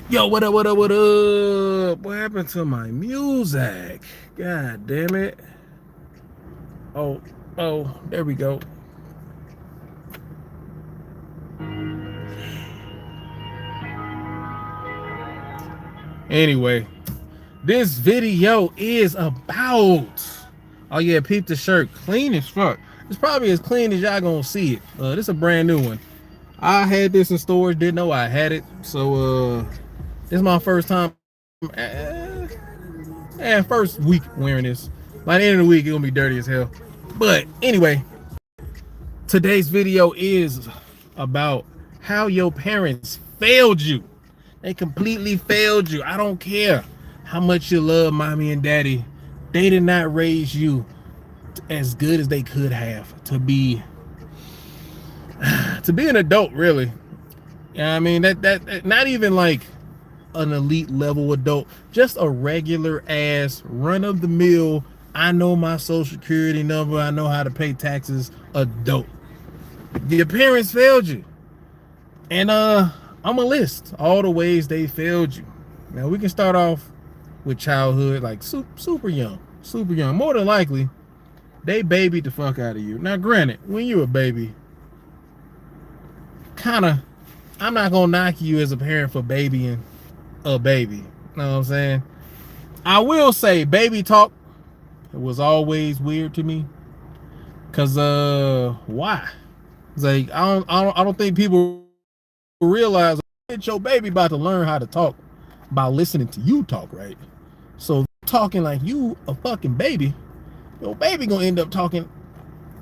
Yo, what up, what up, what up? What happened to my music? God damn it. Oh, there we go. Anyway, this video is about. Oh, yeah, peep the shirt. Clean as fuck. It's probably as clean as y'all gonna see it. This is a brand new one. I had this in storage, didn't know I had it. So, this is my first time. First week wearing this. By the end of the week, it's gonna be dirty as hell. But anyway, today's video is about how your parents failed you. They completely failed you. I don't care how much you love mommy and daddy. They did not raise you as good as they could have to be an adult, really. Yeah, I mean that not even like an elite level adult, just a regular ass run of the mill. I know my social security number. I know how to pay taxes. Adult. Your parents failed you, and I'm gonna list all the ways they failed you. Now we can start off with childhood, like super young. More than likely, they babied the fuck out of you. Now, granted, when you were a baby, I'm not gonna knock you as a parent for babying a baby. You know what I'm saying? I will say, baby talk was always weird to me. Cause why? It's like I don't think people realize that your baby about to learn how to talk by listening to you talk, right? So talking like you a fucking baby, your baby gonna end up talking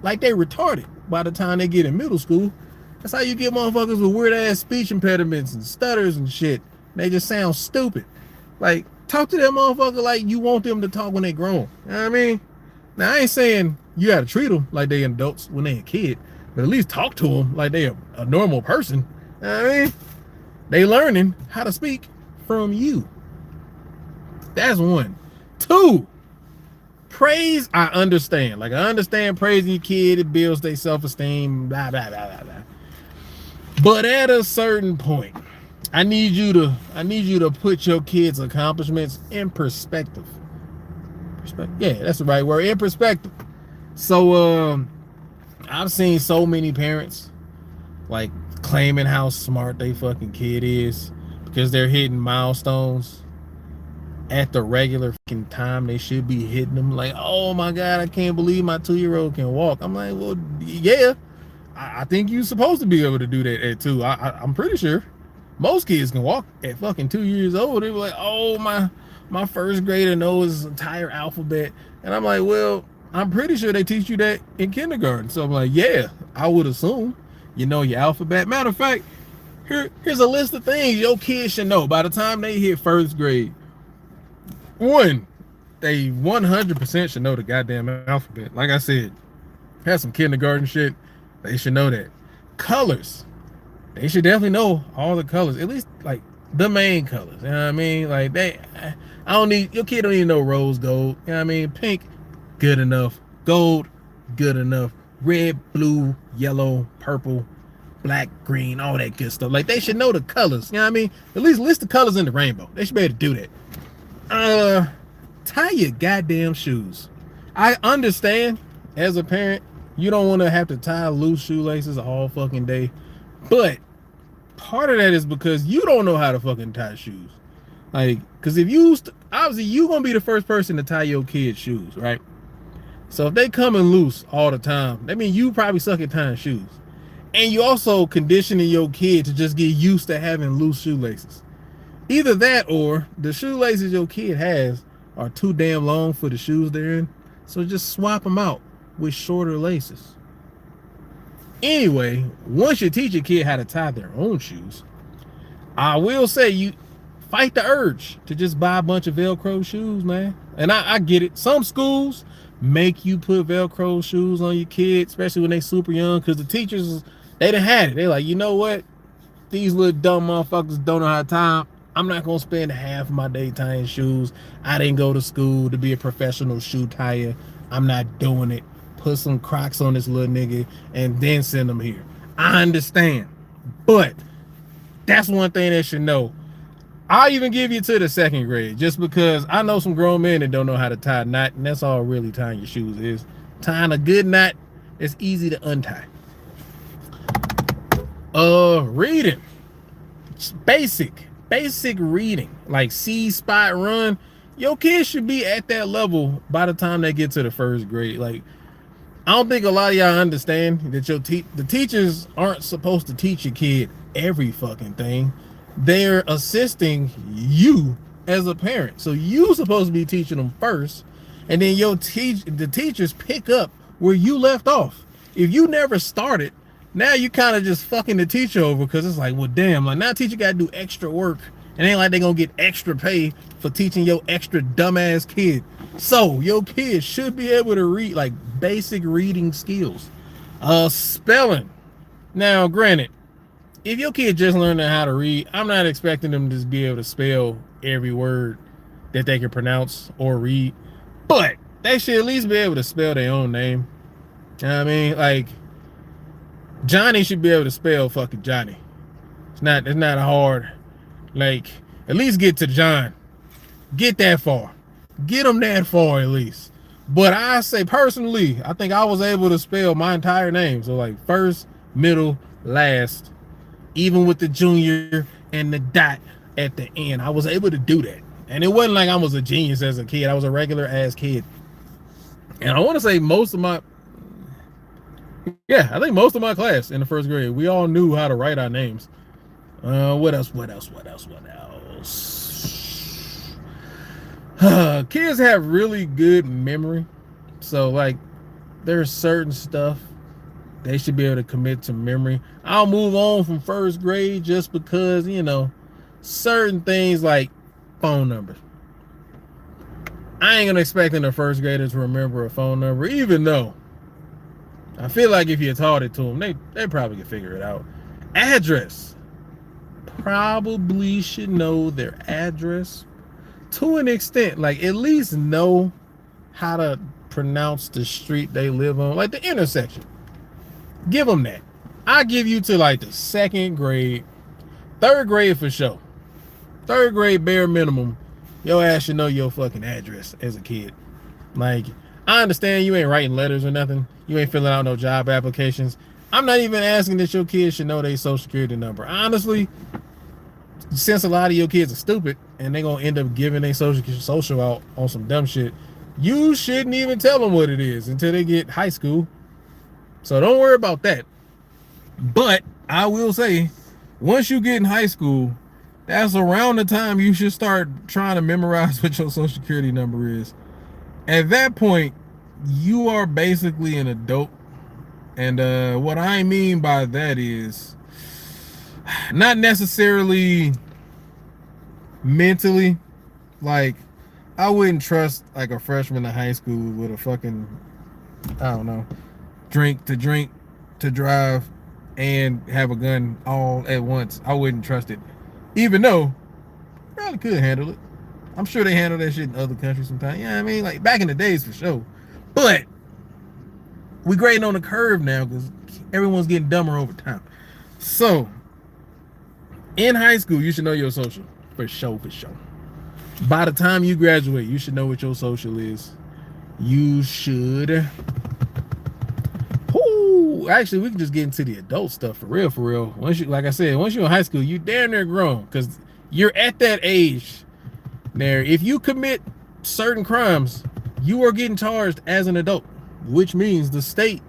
like they retarded by the time they get in middle school. That's how you get motherfuckers with weird ass speech impediments and stutters and shit. They just sound stupid. Like, talk to that motherfucker like you want them to talk when they grown. You know what I mean? Now, I ain't saying you gotta treat them like they adults when they a kid, but at least talk to them like they a normal person. You know what I mean? They learning how to speak from you. That's one. Two, praise, I understand. Like, I understand praising your kid, it builds their self-esteem, blah, blah, blah, blah, blah. But at a certain point, I need you to put your kids' accomplishments in perspective. Yeah, that's the right word, in perspective. So I've seen so many parents like claiming how smart they fucking kid is because they're hitting milestones at the regular fucking time they should be hitting them. Like, oh my god, I can't believe my 2-year-old can walk. I'm like, well, yeah, I think you're supposed to be able to do that at 2. I'm pretty sure most kids can walk at fucking 2 years old. They were like, oh, my first grader knows his entire alphabet. And I'm like, well, I'm pretty sure they teach you that in kindergarten. So I'm like, yeah, I would assume you know your alphabet. Matter of fact, here's a list of things your kids should know by the time they hit first grade. One, they 100% should know the goddamn alphabet. Like I said, have some kindergarten shit. They should know that. Colors. They should definitely know all the colors, at least like the main colors. You know what I mean? Like your kid don't even know rose gold. You know what I mean? Pink, good enough. Gold, good enough. Red, blue, yellow, purple, black, green, all that good stuff. Like, they should know the colors. You know what I mean? At least list the colors in the rainbow. They should be able to do that. Tie your goddamn shoes. I understand as a parent, you don't want to have to tie loose shoelaces all fucking day. But part of that is because you don't know how to fucking tie shoes. Like, because if obviously you gonna be the first person to tie your kid's shoes, right? So if they coming loose all the time, that means you probably suck at tying shoes. And you also conditioning your kid to just get used to having loose shoelaces. Either that or the shoelaces your kid has are too damn long for the shoes they're in. So just swap them out with shorter laces. Anyway, once you teach your kid how to tie their own shoes, I will say you fight the urge to just buy a bunch of Velcro shoes, man. And I get it. Some schools make you put Velcro shoes on your kids, especially when they super young, because the teachers, they done had it. They like, you know what? These little dumb motherfuckers don't know how to tie them. I'm not going to spend half of my day tying shoes. I didn't go to school to be a professional shoe tire. I'm not doing it. Put some Crocs on this little nigga and then send them here. I understand. But that's one thing they should know. I'll even give you to the 2nd grade, just because I know some grown men that don't know how to tie a knot, and that's all really tying your shoes is. Tying a good knot is easy to untie. Reading. It's basic reading, like see, spot, run. Your kids should be at that level by the time they get to the 1st grade. Like, I don't think a lot of y'all understand that the teachers aren't supposed to teach your kid every fucking thing. They're assisting you as a parent. So you supposed to be teaching them first, and then the teachers pick up where you left off. If you never started, now you kind of just fucking the teacher over, because it's like, well, damn, like now teacher got to do extra work. It ain't like they gonna get extra pay for teaching your extra dumbass kid. So your kid should be able to read, like basic reading skills. Spelling. Now, granted, if your kid just learning how to read, I'm not expecting them to be able to spell every word that they can pronounce or read, but they should at least be able to spell their own name. You know what I mean? Like, Johnny should be able to spell fucking Johnny. It's not hard. Like, at least get to John. Get that far. Get them that far at least. But I say personally, I think I was able to spell my entire name. So like first, middle, last, even with the junior and the dot at the end, I was able to do that. And it wasn't like I was a genius as a kid. I was a regular ass kid. And I want to say I think most of my class in the 1st grade, we all knew how to write our names. What else? Kids have really good memory. So like there's certain stuff they should be able to commit to memory. I'll move on from 1st grade just because, you know, certain things like phone numbers. I ain't gonna expect a 1st grader to remember a phone number, even though I feel like if you taught it to them, they probably could figure it out. Address. Probably should know their address to an extent. Like, at least know how to pronounce the street they live on, like the intersection. Give them that. I give you to like the 2nd grade. 3rd grade for sure. 3rd grade bare minimum, your ass should know your fucking address as a kid. Like, I understand you ain't writing letters or nothing. You ain't filling out no job applications. I'm not even asking that your kids should know their social security number. Honestly, since a lot of your kids are stupid and they gonna end up giving their social out on some dumb shit, you shouldn't even tell them what it is until they get high school. So don't worry about that. But I will say, once you get in high school, that's around the time you should start trying to memorize what your social security number is. At that point, you are basically an adult. And what I mean by that is not necessarily mentally. Like, I wouldn't trust like a freshman in high school with a fucking, I don't know, drink, to drive, and have a gun all at once. I wouldn't trust it. Even though probably could handle it. I'm sure they handle that shit in other countries sometimes. You know what I mean? Like back in the days for sure. But we grading on the curve now because everyone's getting dumber over time. So in high school, you should know your social. For sure. By the time you graduate, you should know what your social is. You should. Actually, we can just get into the adult stuff for real. Once you, like I said, once you're in high school, you damn near grown because you're at that age. Now, if you commit certain crimes, you are getting charged as an adult, which means the state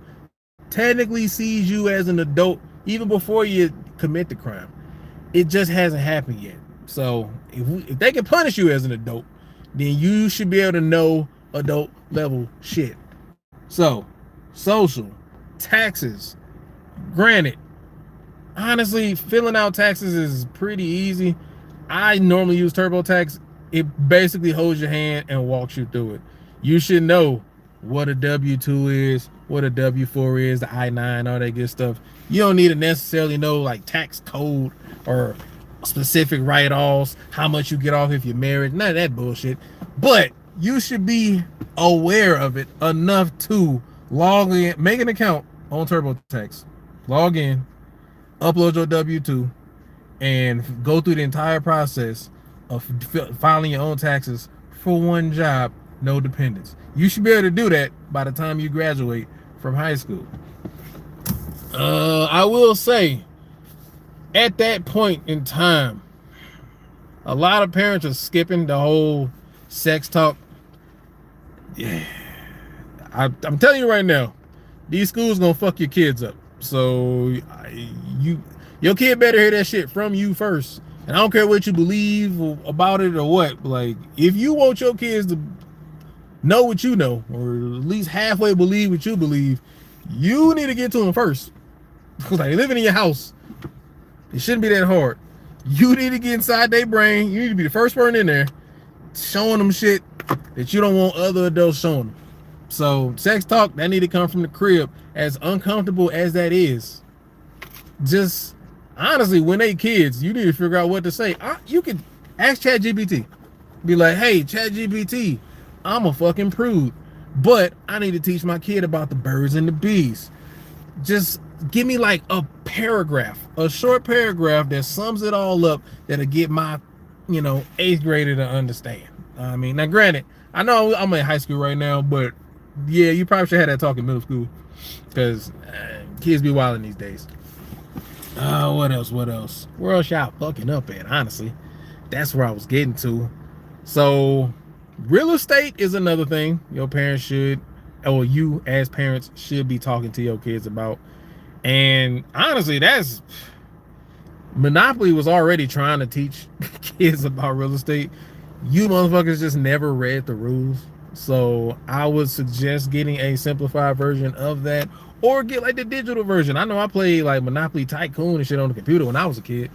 technically sees you as an adult even before you commit the crime. It just hasn't happened yet. So if they can punish you as an adult, then you should be able to know adult level shit. So, social, taxes. Granted, honestly, filling out taxes is pretty easy. I normally use TurboTax. It basically holds your hand and walks you through it. You should know what a W-2 is, what a W-4 is, the I-9, all that good stuff. You don't need to necessarily know like tax code or specific write-offs, how much you get off if you're married, none of that bullshit. But you should be aware of it enough to log in, make an account on TurboTax, log in, upload your W-2, and go through the entire process of filing your own taxes for one job, no dependents. You should be able to do that by the time you graduate from high school. I will say, at that point in time, a lot of parents are skipping the whole sex talk. Yeah, I'm telling you right now, these schools gonna fuck your kids up. So your kid better hear that shit from you first. And I don't care what you believe about it or what. Like, if you want your kids to know what you know, or at least halfway believe what you believe, you need to get to them first. Because like, living in your house, it shouldn't be that hard. You need to get inside their brain. You need to be the first person in there showing them shit that you don't want other adults showing them. So sex talk, that need to come from the crib. As uncomfortable as that is, just honestly, when they kids, you need to figure out what to say. You can ask ChatGPT. Be like, hey, ChatGPT, I'm a fucking prude, but I need to teach my kid about the birds and the bees. Just give me like a paragraph, a short paragraph that sums it all up, that'll get my, 8th grader to understand. I mean, now granted, I know I'm in high school right now, but yeah, you probably should have that talk in middle school, because kids be wilding these days. What else? Where else y'all fucking up at? Honestly, that's where I was getting to. So, real estate is another thing your parents should, or you as parents should be talking to your kids about. And honestly, that's Monopoly was already trying to teach kids about real estate. You motherfuckers just never read the rules. So I would suggest getting a simplified version of that, or get like the digital version. I know I played like Monopoly Tycoon and shit on the computer when I was a kid.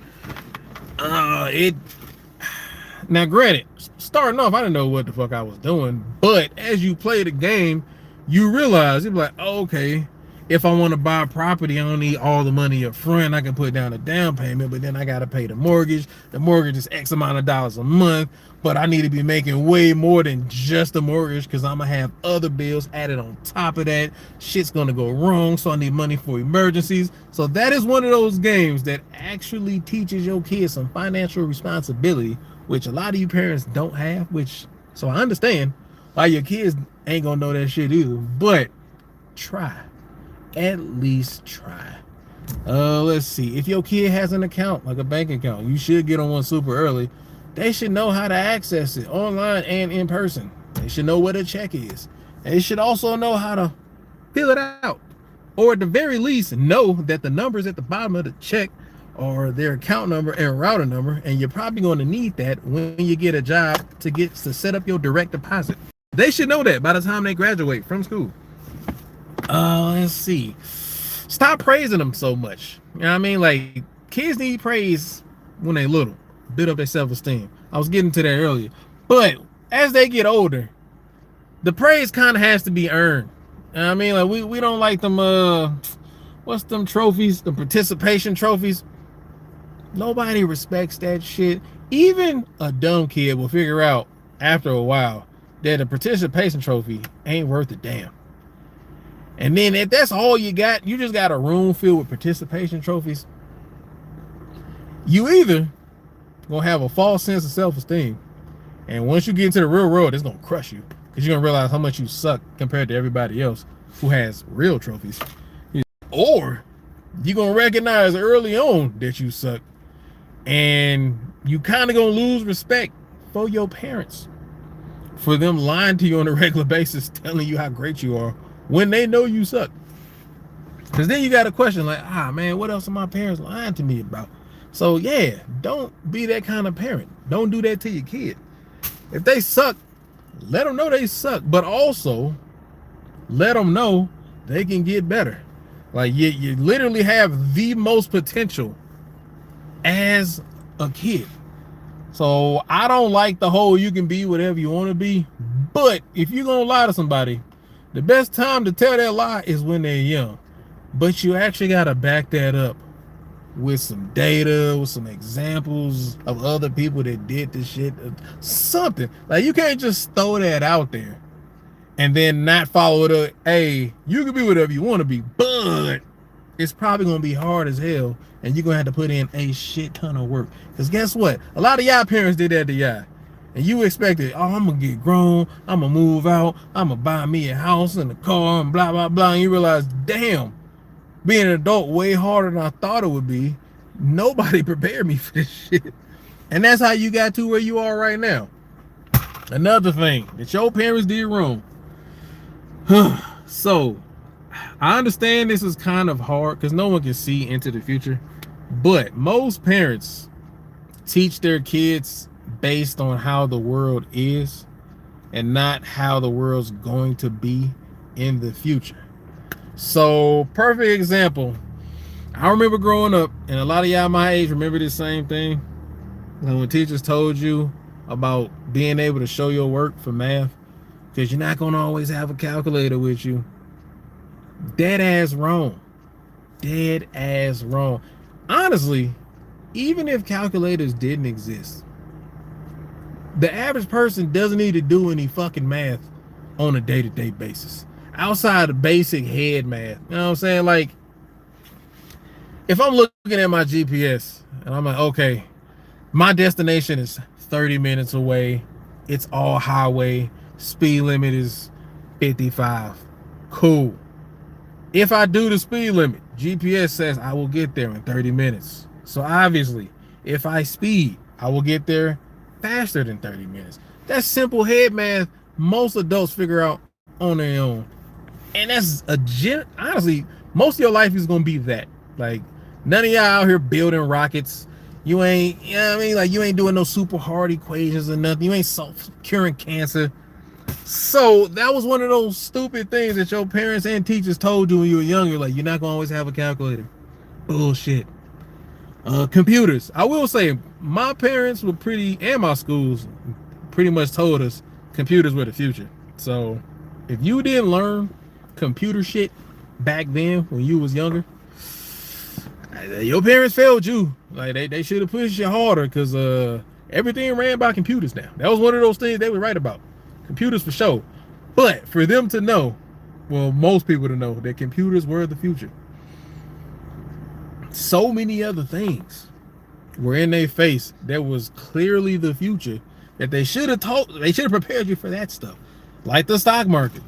Now granted, starting off, I didn't know what the fuck I was doing, but as you play the game, you realize, you're like, oh, okay, if I want to buy a property, I don't need all the money up front. I can put down a down payment, but then I got to pay the mortgage. The mortgage is X amount of dollars a month, but I need to be making way more than just the mortgage, because I'm going to have other bills added on top of that. Shit's going to go wrong, so I need money for emergencies. So that is one of those games that actually teaches your kids some financial responsibility, which a lot of you parents don't have, so I understand why your kids ain't going to know that shit either, but try. At least try. Let's see. If your kid has an account, like a bank account, you should get on one super early. They should know how to access it online and in person. They should know what a check is. They should also know how to fill it out. Or at the very least, know that the numbers at the bottom of the check are their account number and router number, and you're probably going to need that when you get a job to set up your direct deposit. They should know that by the time they graduate from school. Let's see. Stop praising them so much. You know what I mean? Like, kids need praise when they little. Build up their self-esteem. I was getting to that earlier. But as they get older, the praise kind of has to be earned. You know what I mean? Like, we don't like them, what's them trophies? The participation trophies. Nobody respects that shit. Even a dumb kid will figure out after a while that a participation trophy ain't worth a damn. And then if that's all you got, you just got a room filled with participation trophies, you either gonna have a false sense of self-esteem, and once you get into the real world, it's gonna crush you, because you're gonna realize how much you suck compared to everybody else who has real trophies. Or you're gonna recognize early on that you suck, and you kind of gonna lose respect for your parents for them lying to you on a regular basis, telling you how great you are when they know you suck. Because then you got a question like, man, what else are my parents lying to me about? So yeah, don't be that kind of parent. Don't do that to your kid. If they suck, let them know they suck, but also let them know they can get better. Like, you literally have the most potential as a kid. So I don't like the whole you can be whatever you want to be, but if you're gonna lie to somebody, the best time to tell that lie is when they're young. But you actually got to back that up with some data, with some examples of other people that did this shit. Something. Like, you can't just throw that out there and then not follow it up. Hey, you can be whatever you want to be, but it's probably gonna be hard as hell, and you're gonna have to put in a shit ton of work. Because guess what? A lot of y'all parents did that to y'all. And you expected, oh, I'm gonna get grown, I'm gonna move out, I'm gonna buy me a house and a car and blah, blah, blah. And you realize, damn, being an adult way harder than I thought it would be. Nobody prepared me for this shit. And that's how you got to where you are right now. Another thing that your parents did wrong. So, I understand this is kind of hard because no one can see into the future. But most parents teach their kids based on how the world is and not how the world's going to be in the future. So, perfect example. I remember growing up, and a lot of y'all my age remember this same thing. When teachers told you about being able to show your work for math, because you're not going to always have a calculator with you. Dead ass wrong. Dead ass wrong. Honestly, even if calculators didn't exist, the average person doesn't need to do any fucking math on a day-to-day basis. Outside of basic head math. You know what I'm saying? Like, if I'm looking at my GPS and I'm like, okay, my destination is 30 minutes away. It's all highway. Speed limit is 55. Cool. If I do the speed limit, GPS says I will get there in 30 minutes. So obviously, if I speed, I will get there faster than 30 minutes. That's simple head math most adults figure out on their own. And that's honestly, most of your life is going to be that. Like, none of y'all out here building rockets. You ain't, you know what I mean? Like, you ain't doing no super hard equations or nothing. You ain't curing cancer. So that was one of those stupid things that your parents and teachers told you when you were younger. Like, you're not gonna always have a calculator. Bullshit. Computers. I will say my parents were and my schools pretty much told us computers were the future. So if you didn't learn computer shit back then when you was younger, your parents failed you. Like, they should have pushed you harder, because everything ran by computers now. That was one of those things they would write about. Computers for sure. But for them to know, well, most people to know that computers were the future. So many other things were in their face that was clearly the future that they should have prepared you for that stuff. Like the stock market.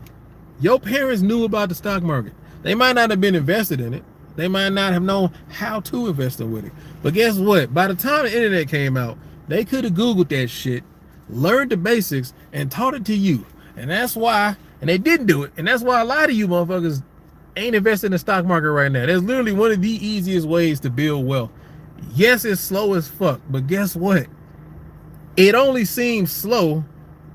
Your parents knew about the stock market. They might not have been invested in it. They might not have known how to invest in with it. But guess what? By the time the internet came out, they could have Googled that shit, learned the basics, and taught it to you. And that's why, and they didn't do it, and that's why a lot of you motherfuckers ain't invested in the stock market right now. That's literally one of the easiest ways to build wealth. Yes, it's slow as fuck, but guess what? It only seems slow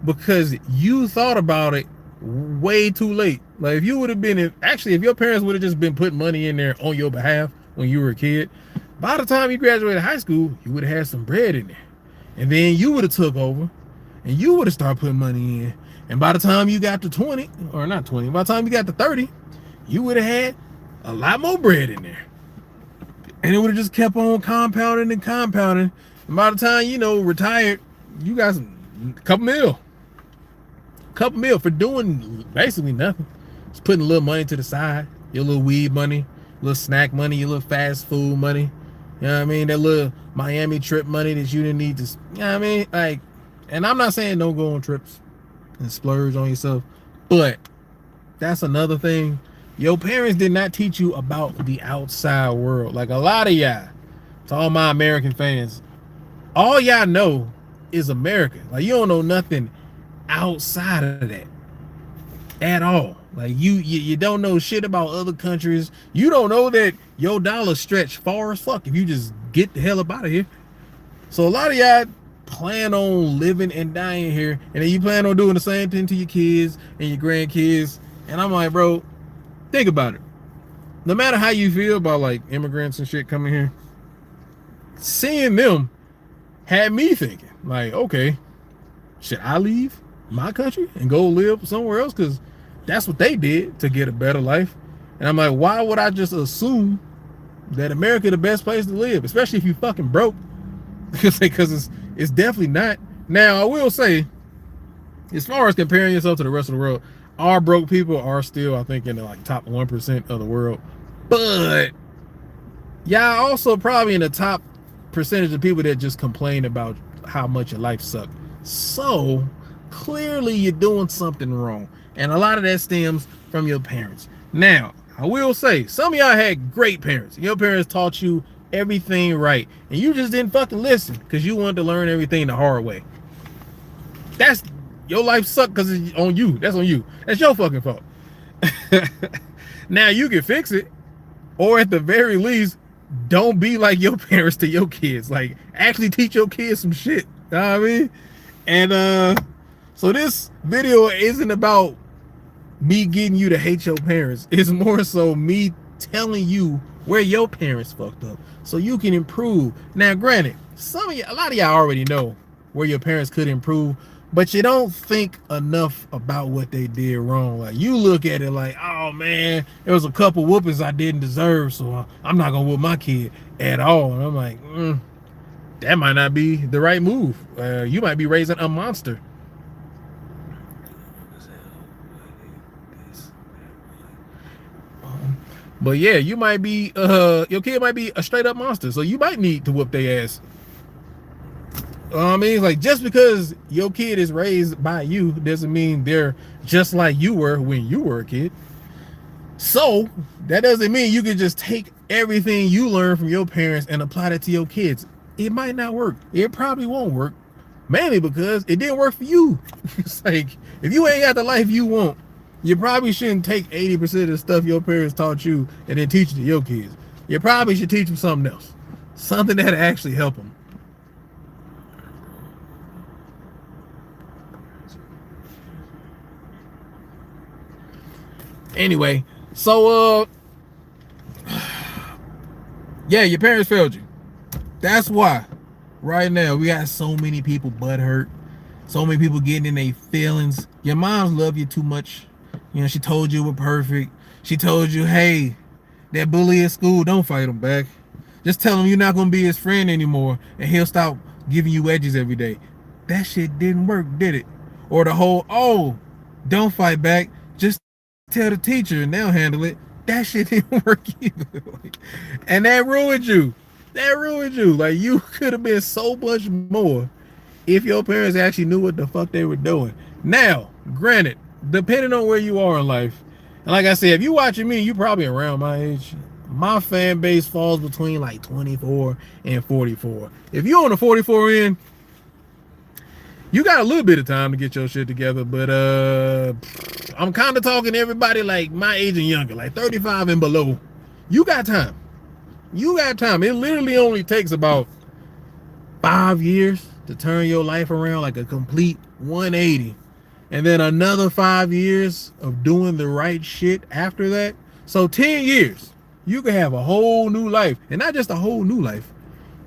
because you thought about it way too late. Like, if you would have been if your parents would have just been putting money in there on your behalf when you were a kid, by the time you graduated high school, you would have had some bread in there. And then you would have took over and you would have started putting money in. And by the time you got to 20, or not 20, by the time you got to 30, you would have had a lot more bread in there. And it would have just kept on compounding and compounding. And by the time, retired, you got a couple mil for doing basically nothing. Just putting a little money to the side, your little weed money, little snack money, your little fast food money. You know what I mean? That little Miami trip money that you didn't need to, you know what I mean? Like, and I'm not saying don't go on trips and splurge on yourself, but that's another thing. Your parents did not teach you about the outside world. Like, a lot of y'all, to all my American fans, all y'all know is America. Like, you don't know nothing outside of that at all. Like, you don't know shit about other countries. You don't know that your dollar stretch far as fuck if you just get the hell up out of here. So a lot of y'all plan on living and dying here, and then you plan on doing the same thing to your kids and your grandkids. And I'm like, bro, think about it. No matter how you feel about, like, immigrants and shit coming here, seeing them had me thinking, like, okay, should I leave my country and go live somewhere else? Because that's what they did to get a better life. And I'm like, why would I just assume that America is the best place to live, especially if you fucking broke? Because it's definitely not. Now, I will say, as far as comparing yourself to the rest of the world, our broke people are still, I think, in the, like, top 1% of the world. But Y'all also probably in the top percentage of people that just complain about how much your life sucked. So clearly you're doing something wrong. And a lot of that stems from your parents. Now, I will say, some of y'all had great parents. Your parents taught you everything right. And you just didn't fucking listen because you wanted to learn everything the hard way. That's your life sucked because it's on you. That's on you. That's your fucking fault. Now you can fix it. Or at the very least, don't be like your parents to your kids. Like, actually teach your kids some shit. You know what I mean? And so this video isn't about me getting you to hate your parents. It's more so me telling you where your parents fucked up so you can improve. Now, granted, a lot of y'all already know where your parents could improve, but you don't think enough about what they did wrong. Like, you look at it like, oh man, there was a couple whoopings I didn't deserve, so I'm not gonna whoop my kid at all. And I'm like, that might not be the right move. You might be raising a monster. But yeah, you might be, your kid might be a straight up monster, so you might need to whoop their ass. I mean, like, just because your kid is raised by you doesn't mean they're just like you were when you were a kid. So that doesn't mean you can just take everything you learned from your parents and apply that to your kids. It might not work. It probably won't work, mainly because it didn't work for you. It's like, if you ain't got the life you want, you probably shouldn't take 80% of the stuff your parents taught you and then teach it to your kids. You probably should teach them something else, something that actually help them. Anyway, so yeah, your parents failed you. That's why right now we got so many people butthurt, so many people getting in their feelings. Your moms love you too much. You know, she told you we're perfect. She told you, hey, that bully at school, don't fight him back. Just tell him you're not gonna be his friend anymore, and he'll stop giving you edges every day. That shit didn't work, did it? Or the whole, oh, don't fight back. Just tell the teacher and they'll handle it. That shit didn't work either. And that ruined you. That ruined you. Like, you could have been so much more if your parents actually knew what the fuck they were doing. Now, granted, depending on where you are in life, and like I said, if you watching me, you probably around my age. My fan base falls between like 24 and 44. If you're on the 44 end, you got a little bit of time to get your shit together, but I'm kind of talking to everybody like my age and younger, like 35 and below. You got time. You got time. It literally only takes about 5 years to turn your life around, like a complete 180. And then another 5 years of doing the right shit after that. So 10 years, you can have a whole new life. And not just a whole new life.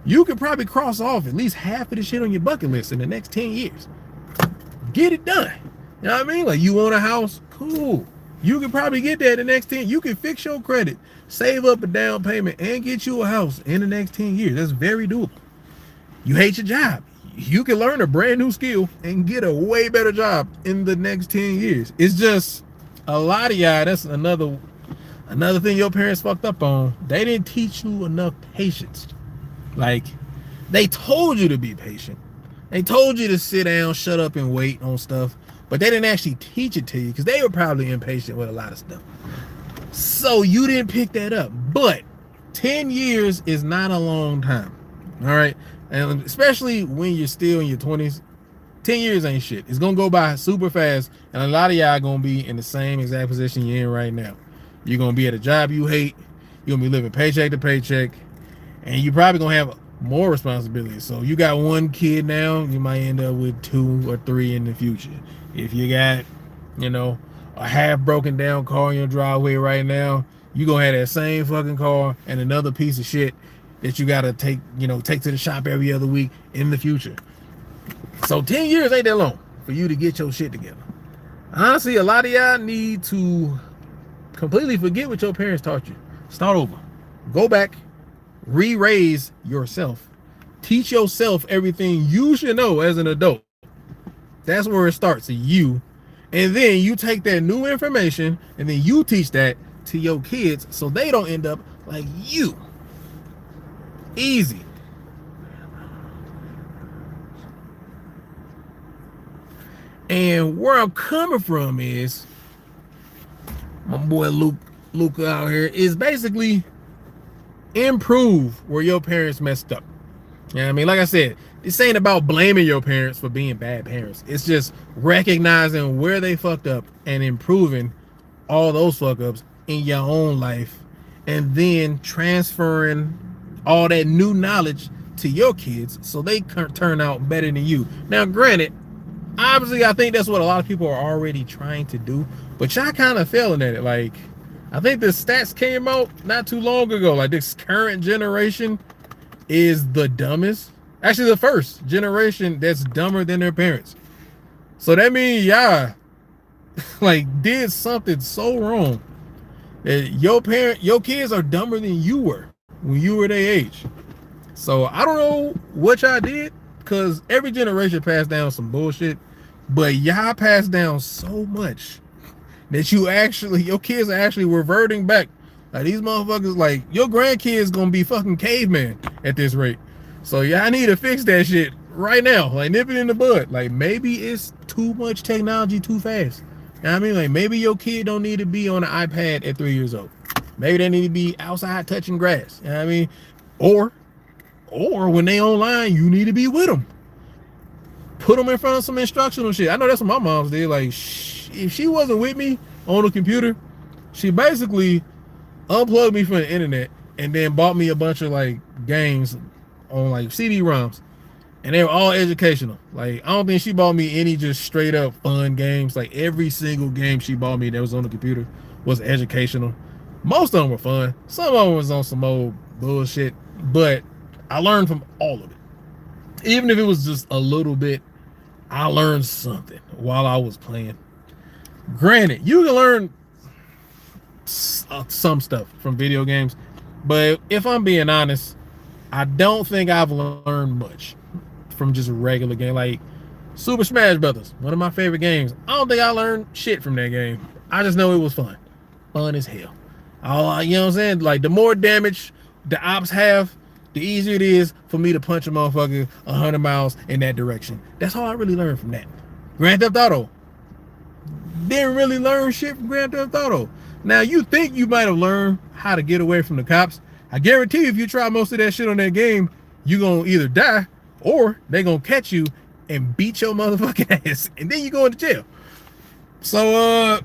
You could probably cross off at least half of the shit on your bucket list in the next 10 years. Get it done. You know what I mean? Like, you want a house? Cool. You can probably get that in the next 10. You can fix your credit, save up a down payment, and get you a house in the next 10 years. That's very doable. You hate your job. You can learn a brand new skill and get a way better job in the next 10 years. It's just a lot of y'all, that's another thing your parents fucked up on. They didn't teach you enough patience. Like, they told you to be patient. They told you to sit down, shut up, and wait on stuff. But they didn't actually teach it to you because they were probably impatient with a lot of stuff. So you didn't pick that up. But 10 years is not a long time. All right? And especially when you're still in your 20s, 10 years ain't shit. It's going to go by super fast. And a lot of y'all going to be in the same exact position you're in right now. You're going to be at a job you hate. You're going to be living paycheck to paycheck. And you're probably going to have more responsibilities. So you got one kid now, you might end up with 2 or 3 in the future. If you got, you know, a half broken down car in your driveway right now, you going to have that same fucking car and another piece of shit that you got to take to the shop every other week in the future. So 10 years ain't that long for you to get your shit together. Honestly, a lot of y'all need to completely forget what your parents taught you. Start over. Go back. Re-raise yourself. Teach yourself everything you should know as an adult. That's where it starts, you. And then you take that new information and then you teach that to your kids so they don't end up like you. Easy. And where I'm coming from is my boy Luke out here is basically improve where your parents messed up. You know what I mean? Like I said, this ain't about blaming your parents for being bad parents. It's just recognizing where they fucked up and improving all those fuck ups in your own life, and then transferring all that new knowledge to your kids so they can turn out better than you. Now, granted, obviously, I think that's what a lot of people are already trying to do, but y'all kind of failing at it. Like, I think the stats came out not too long ago. Like, this current generation is the dumbest. Actually, the first generation that's dumber than their parents. So that means y'all like did something so wrong that your kids are dumber than you were when you were their age. So I don't know what y'all did, because every generation passed down some bullshit, but y'all passed down so much that your kids are actually reverting back. Like, these motherfuckers, like, your grandkids gonna be fucking caveman at this rate. So y'all need to fix that shit right now. Like, nip it in the bud. Like, maybe it's too much technology too fast. You know what I mean? Like, maybe your kid don't need to be on an iPad at 3 years old. Maybe they need to be outside touching grass. You know what I mean? Or when they online, you need to be with them. Put them in front of some instructional shit. I know that's what my mom's did. Like, if she wasn't with me on the computer, she basically unplugged me from the internet and then bought me a bunch of like games on like CD-ROMs, and they were all educational. Like, I don't think she bought me any just straight up fun games. Like, every single game she bought me that was on the computer was educational. Most of them were fun. Some of them was on some old bullshit, but I learned from all of it. Even if it was just a little bit, I learned something while I was playing. Granted, you can learn some stuff from video games, but if I'm being honest, I don't think I've learned much from just a regular game. Like Super Smash Brothers, one of my favorite games. I don't think I learned shit from that game. I just know it was fun as hell. You know what I'm saying? Like, the more damage the ops have, the easier it is for me to punch a motherfucker 100 miles in that direction. That's all I really learned from that. Grand Theft Auto, didn't really learn shit from Grand Theft Auto. Now, you think you might have learned how to get away from the cops. I guarantee you, if you try most of that shit on that game, you're going to either die or they're going to catch you and beat your motherfucking ass, and then you go into jail. So,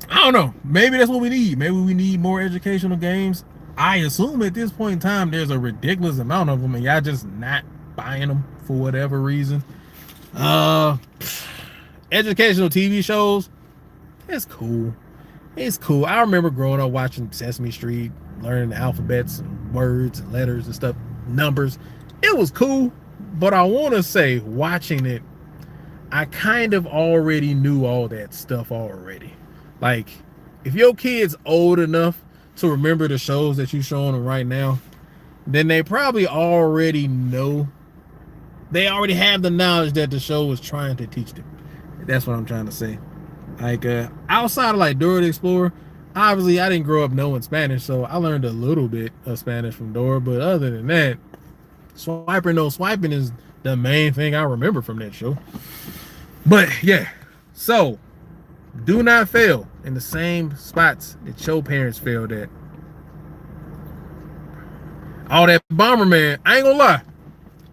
I don't know. Maybe that's what we need. Maybe we need more educational games. I assume at this point in time, there's a ridiculous amount of them, and y'all just not buying them for whatever reason. Educational TV shows, it's cool. It's cool. I remember growing up watching Sesame Street, learning the alphabets and words and letters and stuff, numbers. It was cool, but I want to say, watching it, I kind of already knew all that stuff already. Like, if your kid's old enough to remember the shows that you're showing them right now, then they probably already know. They already have the knowledge that the show was trying to teach them. That's what I'm trying to say. Like, outside of like Dora the Explorer, obviously I didn't grow up knowing Spanish, so I learned a little bit of Spanish from Dora, but other than that, Swiper No Swiping is the main thing I remember from that show. But yeah, so do not fail in the same spots that your parents failed at. All that Bomberman, I ain't gonna lie,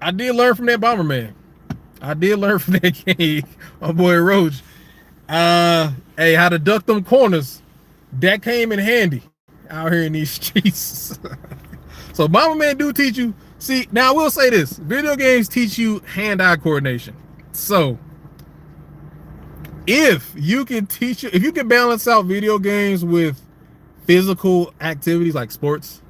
I did learn from that Bomberman. I did learn from that game, my boy Roach. Hey, how to duck them corners, that came in handy out here in these streets. So Bomberman do teach you. See, now I will say this, video games teach you hand-eye coordination. So if you can balance out video games with physical activities like sports,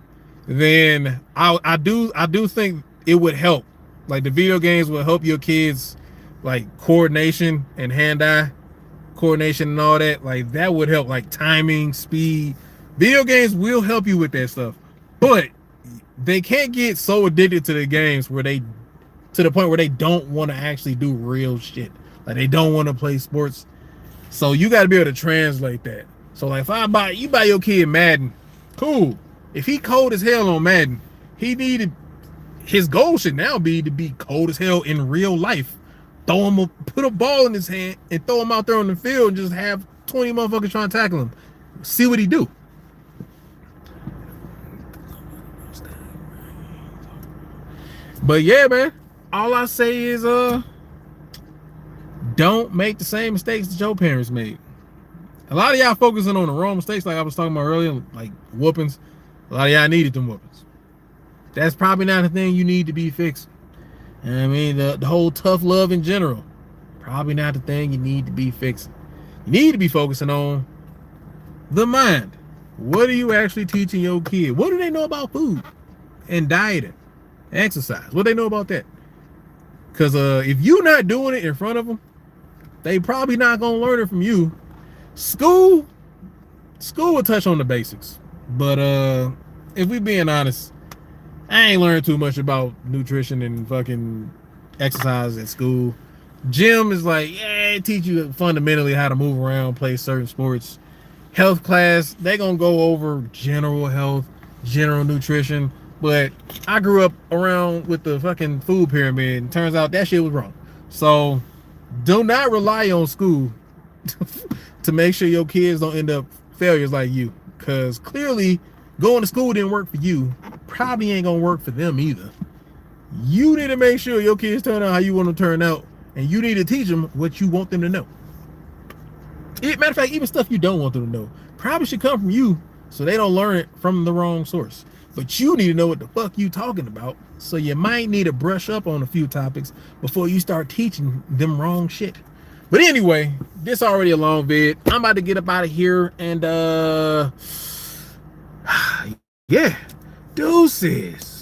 then I do think it would help. Like, the video games will help your kids, like, coordination and hand-eye coordination and all that. Like, that would help, like timing, speed. Video games will help you with that stuff, but they can't get so addicted to the games to the point where they don't want to actually do real shit. Like, they don't want to play sports. So you got to be able to translate that. So, like, if you buy your kid Madden, cool. If he cold as hell on Madden, he need to his goal should now be to be cold as hell in real life. Put a ball in his hand and throw him out there on the field and just have 20 motherfuckers trying to tackle him. See what he do. But yeah, man, all I say is don't make the same mistakes that your parents made. A lot of y'all focusing on the wrong mistakes, like I was talking about earlier, like whoopings. A lot of y'all needed them whoopings. That's probably not the thing you need to be fixing. And I mean, the whole tough love in general, probably not the thing you need to be fixing. You need to be focusing on the mind. What are you actually teaching your kid? What do they know about food and dieting, exercise? What do they know about that? Because if you're not doing it in front of them, they probably not gonna learn it from you. School will touch on the basics, but if we being honest, I ain't learned too much about nutrition and fucking exercise at school. Gym is like, yeah, it teach you fundamentally how to move around, play certain sports. Health class, they gonna go over general health, general nutrition. But I grew up around with the fucking food pyramid, and turns out that shit was wrong. So do not rely on school to make sure your kids don't end up failures like you. Because clearly going to school didn't work for you. Probably ain't gonna work for them either. You need to make sure your kids turn out how you want them to turn out, and you need to teach them what you want them to know. Matter of fact, even stuff you don't want them to know probably should come from you, so they don't learn it from the wrong source. But you need to know what the fuck you talking about, so you might need to brush up on a few topics before you start teaching them wrong shit. But anyway, this already a long vid. I'm about to get up out of here, and yeah, deuces.